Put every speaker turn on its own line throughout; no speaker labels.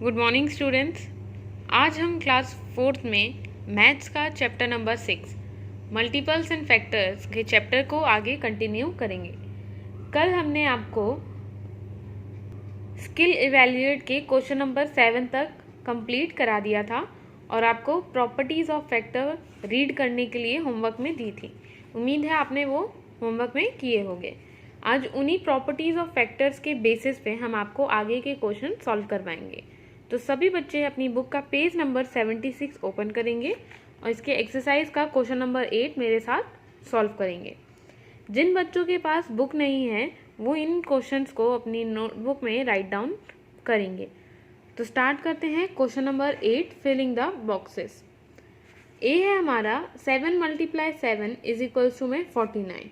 Good morning students. आज हम class 4th में मैथ्स का chapter number 6 multiples and factors के चैप्टर को आगे कंटिन्यू करेंगे। कल हमने आपको स्किल इवैल्यूएट के क्वेश्चन नंबर 7 तक कंप्लीट करा दिया था और आपको प्रॉपर्टीज़ ऑफ फैक्टर रीड करने के लिए होमवर्क में दी थी। उम्मीद है आपने वो होमवर्क में किए होंगे। आज उन्हीं प्रॉपर्टीज़ ऑफ फैक्टर्स के बेसिस पे हम आपको आगे के क्वेश्चन सॉल्व करवाएंगे। तो सभी बच्चे अपनी बुक का पेज नंबर 76 ओपन करेंगे और इसके एक्सरसाइज का क्वेश्चन नंबर 8 मेरे साथ सॉल्व करेंगे। जिन बच्चों के पास बुक नहीं है वो इन क्वेश्चंस को अपनी नोटबुक में राइट डाउन करेंगे। तो स्टार्ट करते हैं question number 8, filling the boxes. A है हमारा 7 × 7 = में 49।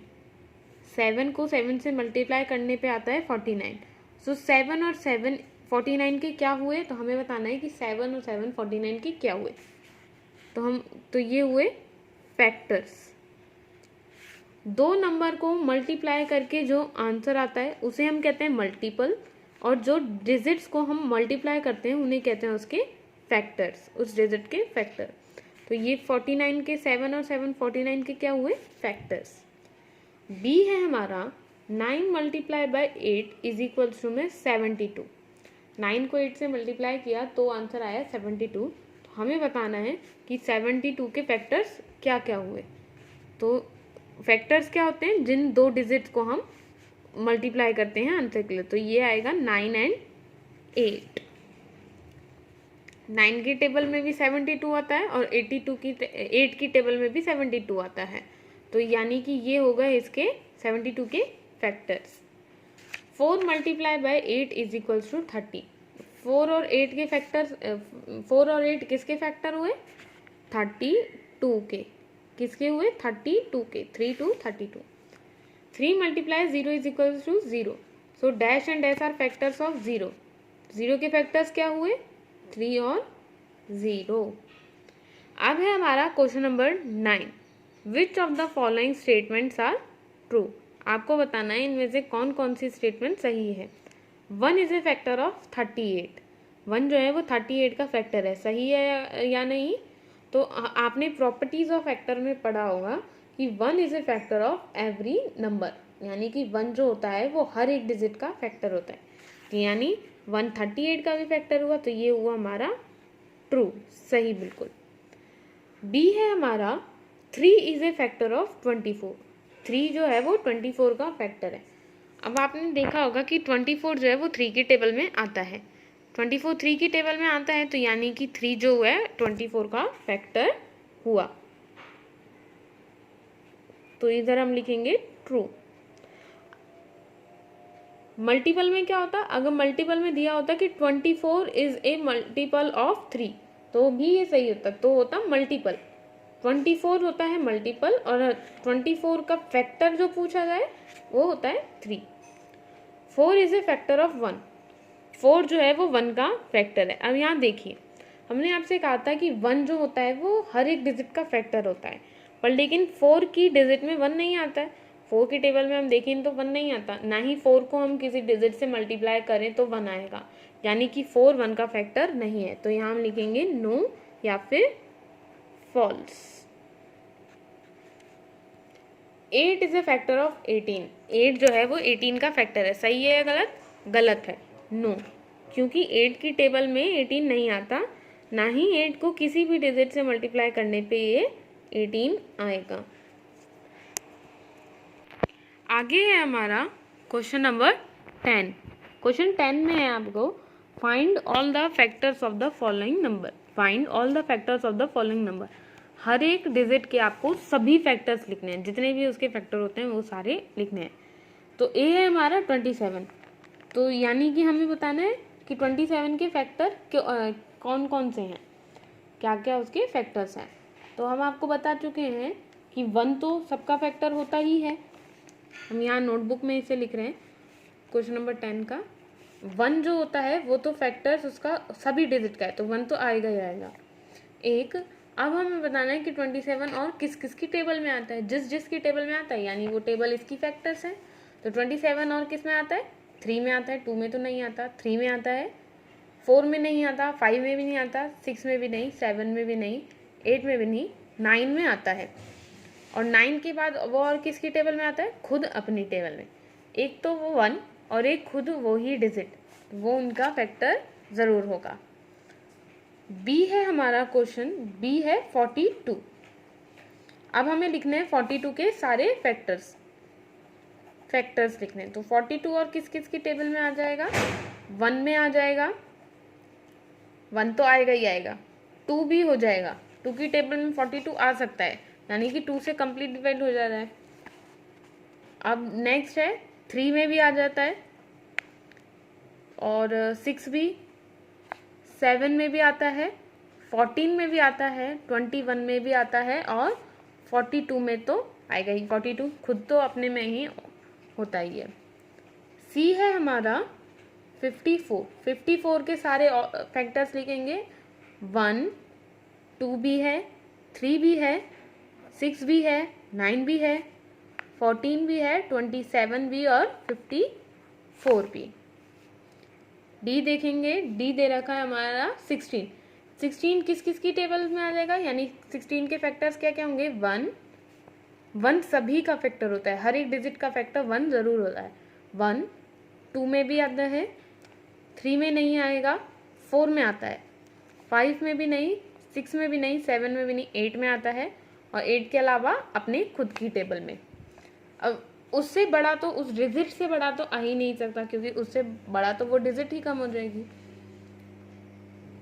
7 को 7 से मल्टीप्लाई करने पे आता है 49। सो 7 और 7 49 के क्या हुए, तो हमें बताना है कि 7 और 7 49 के क्या हुए। तो ये हुए फैक्टर्स। दो नंबर को मल्टीप्लाई करके जो आंसर आता है उसे हम कहते हैं मल्टीपल, और जो डिजिट्स को हम मल्टीप्लाई करते हैं उन्हें कहते हैं उसके फैक्टर्स, उस डिजिट के फैक्टर। तो ये 49 के 7 और 7 49 के क्या हुए, फैक्टर्स। बी है हमारा 9 × 8 = में 72। 9 को 8 से मल्टीप्लाई किया तो आंसर आया 72। तो हमें बताना है कि 72 के फैक्टर्स क्या क्या हुए। तो फैक्टर्स क्या होते हैं, जिन दो डिजिट्स को हम मल्टीप्लाई करते हैं आंसर के लिए। तो ये आएगा 9 और 8। 9 की टेबल में भी 72 आता है और 8 की टेबल में भी 72 आता है। तो यानी कि ये होगा इसके 72 के फैक्टर्स। 4 × 8 = 30। 4 और 8 के फैक्टर्स, 4 और 8 किसके फैक्टर हुए, 32 के। किसके हुए, 32 के। 3 2 32। 3 × 0 = 0। So dash and dash are factors of 0। 0 के फैक्टर्स क्या हुए, 3 और 0। अब है हमारा question number 9, which of the following statements are true. आपको बताना है इनमें से कौन कौन सी स्टेटमेंट सही है। 1 इज ए फैक्टर ऑफ 38। 1 जो है वो 38 का फैक्टर है, सही है या नहीं। तो आपने प्रॉपर्टीज ऑफ फैक्टर में पढ़ा होगा कि 1 is a factor of every number, यानी कि 1 जो होता है वो हर एक डिजिट का फैक्टर होता है। तो यानी 1 38 का भी फैक्टर हुआ, तो ये हुआ हमारा ट्रू, सही बिल्कुल। बी है हमारा 3 इज ए फैक्टर ऑफ 24। 3 जो है वो 24 का फैक्टर है। अब आपने देखा होगा कि 24 जो है वो 3 की टेबल में आता है। 24 3 की टेबल में आता है, तो यानी कि 3 जो है 24 का फैक्टर हुआ। तो इधर हम लिखेंगे ट्रू। मल्टीपल में क्या होता, अगर मल्टीपल में दिया होता कि 24 इज ए मल्टीपल ऑफ 3 तो भी ये सही होता, तो होता मल्टीपल। 24 होता है मल्टीपल और 24 का फैक्टर जो पूछा जाए वो होता है 3। 4 इज ए फैक्टर ऑफ 1। 4 जो है वो 1 का फैक्टर है। अब यहाँ देखिए, हमने आपसे कहा था कि 1 जो होता है वो हर एक डिजिट का फैक्टर होता है, पर लेकिन 4 की डिजिट में 1 नहीं आता है। 4 की टेबल में हम देखें तो 1 नहीं आता, ना ही 4 को हम किसी डिजिट से मल्टीप्लाई करें तो 1 आएगा, यानी कि 4 1 का फैक्टर नहीं है। तो यहाँ हम लिखेंगे नो या फिर false. 8 is a factor of 18। 8 जो है वो 18 का फैक्टर है, सही है या गलत, गलत है, नो, क्योंकि 8 की टेबल में 18 नहीं आता, ना ही 8 को किसी भी डिजिट से मल्टीप्लाई करने पे ये 18 आएगा। आगे है हमारा क्वेश्चन नंबर 10। क्वेश्चन 10 में है आपको find all the factors of the following number. Find all the factors of the following number. हर एक डिजिट के आपको सभी फैक्टर्स लिखने हैं, जितने भी उसके फैक्टर होते हैं वो सारे लिखने हैं। तो ए है हमारा 27। तो यानी कि हमें बताना है कि 27 के फैक्टर कौन कौन से हैं, क्या क्या उसके फैक्टर्स हैं। तो हम आपको बता चुके हैं कि 1 तो सबका फैक्टर होता ही है, हम यहाँ नोटबुक में इसे लिख रहे हैं। क्वेश्चन नंबर 10 का 1 जो होता है वो तो फैक्टर्स उसका सभी डिजिट का है, तो 1 तो आएगा ही आएगा। एक, अब हमें बताना है कि 27 और किस किस की टेबल में आता है, जिस जिस की टेबल में आता है, यानी वो टेबल इसकी फैक्टर्स है। तो 27 और किस में आता है, 3 में आता है, 2 में तो नहीं आता, 3 में आता है, 4 में नहीं आता, 5 में भी नहीं आता, 6 में भी नहीं, 7 में भी नहीं, 8 में भी नहीं, 9 में आता है। और 9 के बाद वो और किसकी टेबल में आता है? खुद अपनी टेबल में। एक तो वो 1 और एक खुद वो ही डिजिट, वो उनका फैक्टर ज़रूर होगा। बी है हमारा क्वेश्चन, बी है 42। अब हमें लिखने हैं 42 के सारे फैक्टर्स लिखने हैं। तो 42 और किस किस की टेबल में आ जाएगा? 1 में आ जाएगा, 1 तो आएगा ही आएगा, 2 भी हो जाएगा, 2 की टेबल में 42 आ सकता है, यानी कि 2 से कंप्लीट डिवाइड हो जा रहा है। अब नेक्स्ट है 3 में भी आ जाता है, और 6 भी, 7 में भी आता है, 14 में भी आता है, 21 में भी आता है, और 42 में तो आएगा ही। 42 खुद तो अपने में ही होता ही है। सी है हमारा 54। 54 के सारे फैक्टर्स लिखेंगे। 1, 2 भी है, 3 भी है, 6 भी है, 9 भी है, 14 भी है, 27 भी और 54 भी। डी देखेंगे, डी दे रखा है हमारा 16। 16 किस किस की टेबल में आ जाएगा? यानी 16 के फैक्टर्स क्या क्या होंगे? 1 सभी का फैक्टर होता है, हर एक डिजिट का फैक्टर 1 ज़रूर होता है। 1, 2 में भी आता है, 3 में नहीं आएगा, 4 में आता है, 5 में भी नहीं, 6 में भी नहीं, 7 में भी नहीं, 8 में आता है, और 8 के अलावा अपने खुद की टेबल में। अब उससे बड़ा तो, उस डिजिट से बड़ा तो आ ही नहीं सकता, क्योंकि उससे बड़ा तो वो डिजिट ही कम हो जाएगी।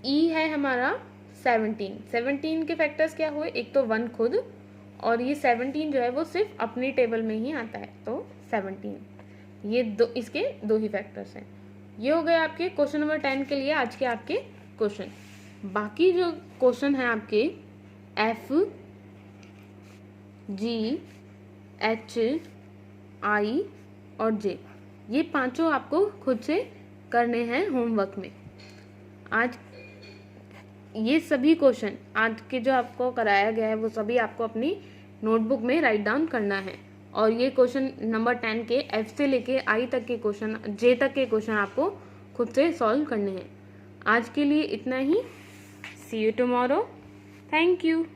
ई है हमारा 17। 17 के फैक्टर्स क्या हुए? एक तो 1 खुद, और ये 17 जो है वो सिर्फ अपनी टेबल में ही आता है, तो 17। ये इसके दो ही फैक्टर्स हैं। ये हो गए आपके क्वेश्चन नंबर 10 के लिए आज के आपके क्वेश्चन। बाकी जो क्वेश्चन हैं आपके F, G, H, I और J, ये पांचों आपको खुद से करने हैं होमवर्क में। आज ये सभी क्वेश्चन आज के जो आपको कराया गया है वो सभी आपको अपनी नोटबुक में राइट डाउन करना है। और ये क्वेश्चन नंबर 10 के F से लेके I तक के क्वेश्चन, J तक के क्वेश्चन आपको खुद से सॉल्व करने हैं। आज के लिए इतना ही। सी यू टुमारो। Thank you.